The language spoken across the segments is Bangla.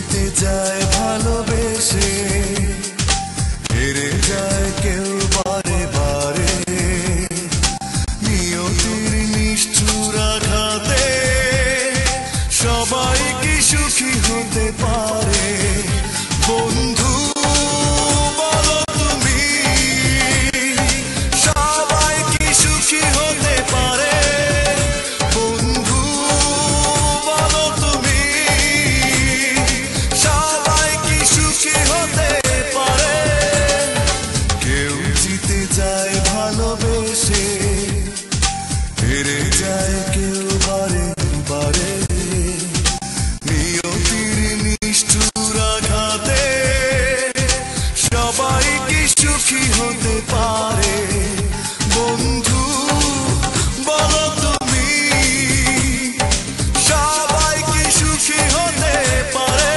জিতে যায় ভালোবেসে, হেরে যায় কেউ বারে বারে। নিয়তির নিষ্ঠুর আঘাতে সবাই কি সুখী হতে পারে? বন্ধু বলো তুমি, সবাই কি সুখী হতে পারে? বন্ধু বলো তুমি, সবাই কি সুখী হতে পারে? কেউ জিতে যায় ভালোবেসে, হেরে যায় কেউ বারে বারে। নিয়তির নিষ্ঠুর আঘাতে সবাই কি সুখী হতে পারে? বন্ধু বলো তুমি, সবাই কি সুখী হতে পারে?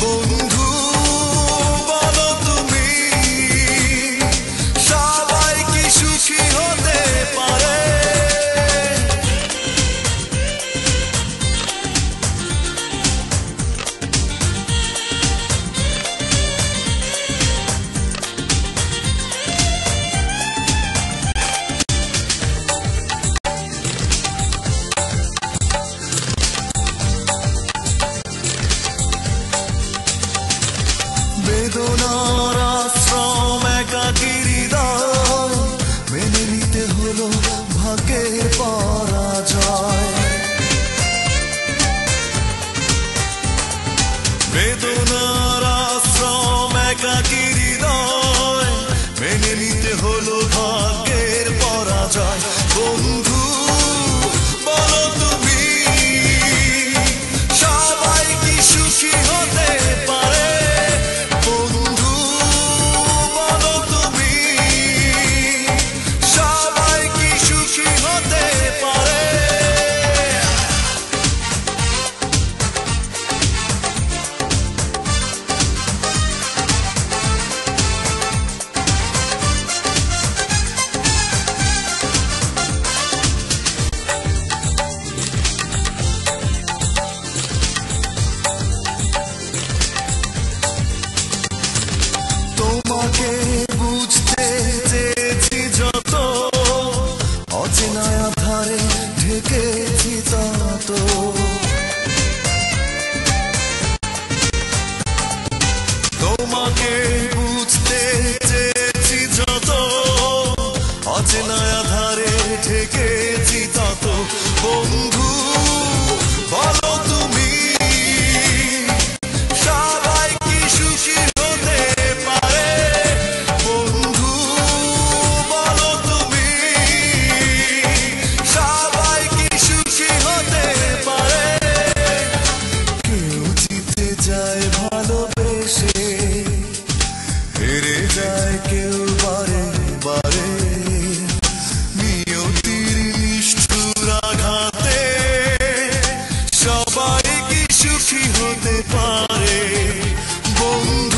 বন্ধু বলো তুমি, সবাই কি সুখী হতে পারে? বেদনার আশ্রম একাকির হৃদয়, মেনে নিতে হলো ভাগ্যের পরাজয়। বেদনার আশ্রম একাকির হৃদয়, মেনে নিতে হলো ভাগ্যের পরাজয়। বন্ধু বলো তুমি, সবাই কি সুখী হতে পারে? বন্ধু বলো তুমি, সবাই কি সুখী হতে পারে? তোমাকে বুঝতে চেয়েছি যত, অচেনা আধারে ঢেকেছি তত। তোমাকে বুঝতে চেয়েছি যত, অচেনা আধারে ঢেকেছি তত। বন্ধু বলো তুমি, সবাই কি সুখী হতে পারে? বন্ধু বলো তুমি, সবাই কি সুখী হতে পারে? কেউ জিতে যায় ভালোবেসে, হেরে যায় কেউ বারে বারে। নিয়তির নিষ্ঠুর আঘাতে সবাই কি সুখী হতে পারে? বন্ধু